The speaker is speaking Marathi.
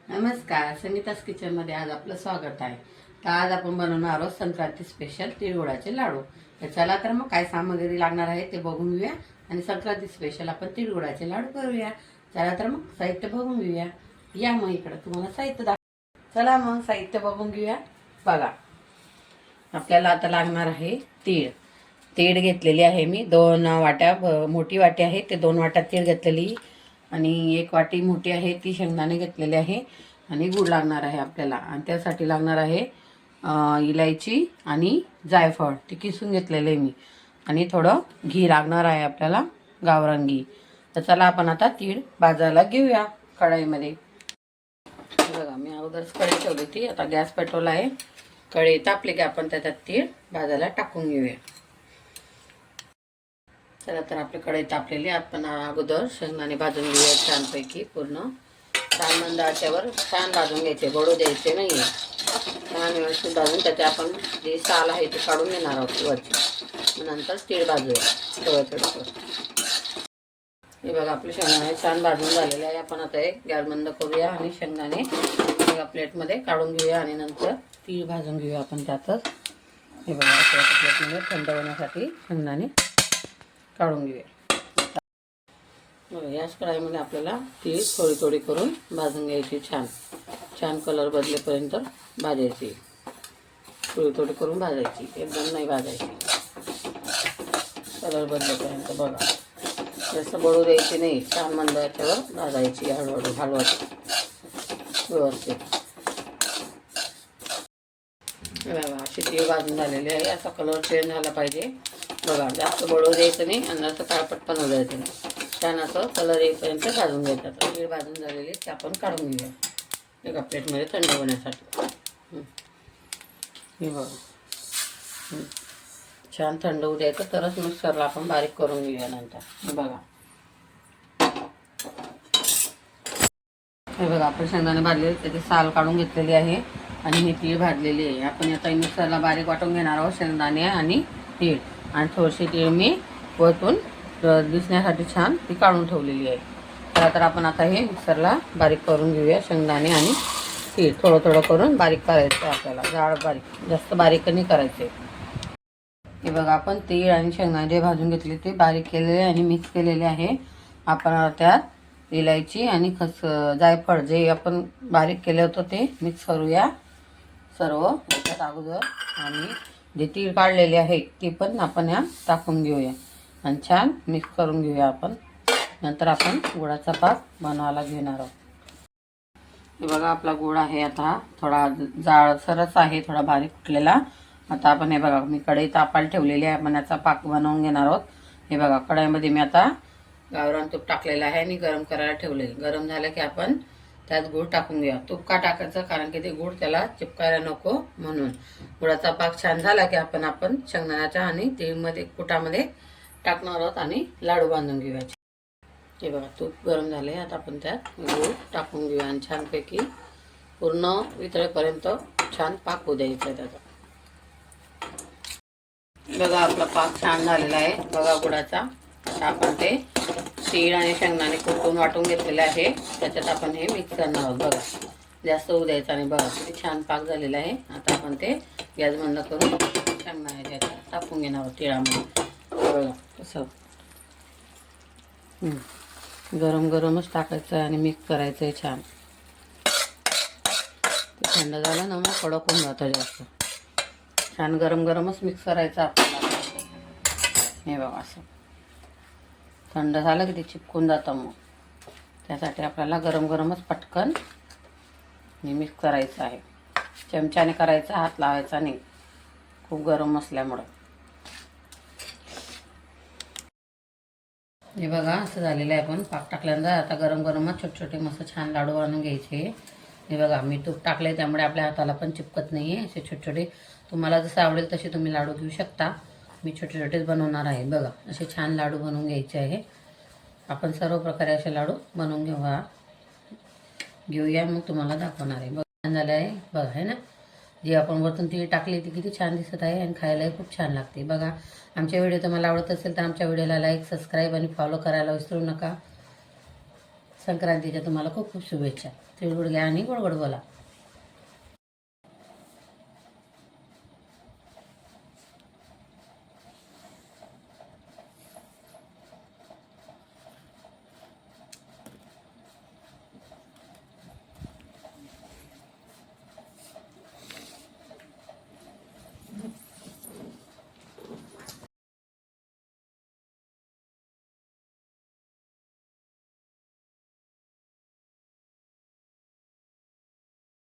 नमस्कार, संगीतास किचनमध्ये आज आपलं स्वागत आहे. तर आज आपण बनवणार आहोत संक्रांती स्पेशल तिळगुळाचे लाडू. तर चला तर मग काय सामग्री लागणार आहे ते बघून घेऊया आणि संक्रांती स्पेशल आपण तिळगुळाचे लाडू करूया. चला तर मग साहित्य बघून घेऊया. या मग इकडं तुम्हाला साहित्य चला मग साहित्य बघून घेऊया. बघा, आपल्याला आता लागणार आहे तीळ. तीळ घेतलेली आहे मी 2 वाट्या. मोठी वाटी आहे ते 2 वाट्या तीळ घेतलेली आणि 1 वाटी मोठी आहे ती शेंगदाणे घेतलेले आहे आणि गूळ लागणार आहे आपल्याला. आणि त्यासाठी लागणार आहे इलायची आणि जायफळ ती किसून घेतलेले मी आणि थोडं घी लागणार आहे आपल्याला, गावरान घी. तर चला आपण आता तीळ भाजायला घेऊया कढईमध्ये. बघा, मी अगोदरच कढई ठेवली होती. आता गॅस पेटवला आहे. कढई तापली की आपण त्याच्यात तीळ भाजायला टाकून घेऊया. चला तर आपली कढई तापलेली. आपण अगोदर शेंगदाणे भाजून घेऊया छानपैकी. पूर्ण छान मंद आचेवर छान भाजून घ्यायचे, बडू द्यायचे नाही. छान व्यवस्थित भाजून त्याचे आपण जे साल आहे ते काढून घेणार आहोत वरची. नंतर तीळ भाजूया थोडं थोडं. हे बघा, आपले शेंगदाणे छान भाजून झालेले आहे. आपण आता एक गॅस बंद करूया आणि शेंगदाणे एका प्लेटमध्ये काढून घेऊया आणि नंतर तीळ भाजून घेऊया आपण त्यातच. हे बघा, प्लेटमध्ये थंड होण्यासाठी शेंगदाणे काढून घेऊया. याच कढाईमध्ये आपल्याला तीळ थोडी थोडी करून भाजून घ्यायची. छान छान कलर बदलेपर्यंत भाजायची. थोडी थोडी करून भाजायची, एकदम नाही भाजायची. कलर बदलेपर्यंत. बघा, जास्त बळू द्यायची नाही. छान मंद याच्यावर भाजायची, हळूहळू हलवायची व्यवस्थित. बघा, अशी तीळ भाजून झालेली आहे. असा कलर चेंज झाला पाहिजे. बघा, जास्त बळू द्यायचं नाही आणि जास्त काळपट पण होऊ द्यायचं नाही. छान असं कलर येईपर्यंत भाजून घ्यायचं. तीळ भाजून झालेली ते आपण काढून घेऊया एका प्लेटमध्ये थंड होण्यासाठी. हे बघा, छान थंड होऊ द्यायचं तरच मिक्सरला आपण बारीक करून घेऊया नंतर. हे बघा, हे बघा, आपण शेंगदाणे भाजलेले त्याची साल काढून घेतलेली आहे आणि ही तीळ भाजलेली आहे. आपण आता मिक्सरला बारीक वाटून घेणार आहोत शेंगदाणे आणि तीळ. आणि थोडीशी तीळ मी वरतून दिसण्यासाठी छान ती काढून ठेवलेली आहे. तर आपण आता हे मिक्सरला बारीक करून घेऊया. शेंगदाणे आणि तीळ थोडं थोडं करून बारीक करायचं आहे आपल्याला. जाड बारीक, जास्त बारीक नाही करायचे. हे बघा, आपण तीळ आणि शेंगदाणे जे भाजून घेतले ते बारीक केलेले आणि मिक्स केलेले आहे. आपण त्यात इलायची आणि जायफळ जे आपण बारीक केलं होतं ते मिक्स करूया सर्व त्याच्यात अगोदर. आणि जे तीळ काढलेले आहे ते पण आपण या टाकून घेऊया आणि छान मिक्स करून घेऊया आपण. नंतर आपण गुळाचा पाक बनवायला घेणार आहोत. हे बघा, आपला गुळ आहे आता थोडा जाडसरच आहे, थोडा बारीक कुटलेला. आता आपण हे बघा, मी कढई तापायला ठेवलेली आहे. आपण याचा पाक बनवून घेणार आहोत. हे बघा, कढईमध्ये मी आता गावरान तूप टाकलेलं आहे आणि गरम करायला ठेवले. गरम झालं की आपण त्यात गूळ टाकून घेऊया. तूप का टाकायचं, कारण की ते गूळ त्याला चिपकायला नको म्हणून. गुळाचा पाक छान झाला की आपण शेंगदाण्याच्या आणि तीळमध्ये कुटामध्ये टाकणार आहोत आणि लाडू बांधून घेऊया. हे बघा, तूप गरम झाले. आता आपण त्यात गूळ टाकून घेऊया आणि छानपैकी पूर्ण वितळेपर्यंत छान पाक होऊ द्यायचा त्याचा. बघा, आपला पाक छान झालेला आहे. बघा, गुळाचा. आपण ते तीळ आणि शेंगदाणे कुटून वाटून घेतलेले आहे त्याच्यात आपण हे मिक्स करणार आहोत. बघा, जास्त होऊ द्यायचं आणि बघा किती छान पाक झालेला आहे. आता आपण ते गॅस बंद करून शेंगदाणे त्याच्यात टाकून घेणार आहोत तिळामध्ये. बघा कसं गरम गरमच टाकायचं आहे आणि मिक्स करायचं आहे छान. ते थंड झालं ना मग कडक होऊन जातं जास्त. छान गरम गरमच मिक्स करायचं आपल्याला. हे बघा, असं थंड झालं की ते चिपकून जातं. मग त्यासाठी आपल्याला गरम गरमच पटकन मिक्स करायचं आहे. चमच्याने करायचं, हात लावायचा नाही खूप गरम असल्यामुळं. हे बघा, असं झालेलं आहे. आपण पाक टाकल्यानंतर आता गरम गरमच छोटे छोटे मस्त छान लाडू बनवून घ्यायचे. हे बघा, मी तूप टाकले त्यामुळे आपल्या हाताला पण चिपकत नाही आहे. असे छोटे छोटे तुम्हाला जसं आवडेल तसे तुम्ही लाडू घेऊ शकता. मी छोटे छोटेच बनवणार आहे. बघा, असे छान लाडू बनवून घ्यायचे आहे. आपण सर्व प्रकारे असे लाडू बनवून घेऊया. मग तुम्हाला दाखवणार आहे. बघा, छान झालं आहे. बघा, आहे ना, जी आपण वरतून तीळ टाकली ती किती छान दिसत आहे आणि खायलाही खूप छान लागते. बघा, आमच्या व्हिडिओ तुम्हाला आवडत असेल तर आमच्या व्हिडिओला लाईक, सबस्क्राईब आणि फॉलो करायला विसरू नका. संक्रांतीच्या तुम्हाला खूप खूप शुभेच्छा. तिळगुळ घ्या आणि गोड गोड बोला.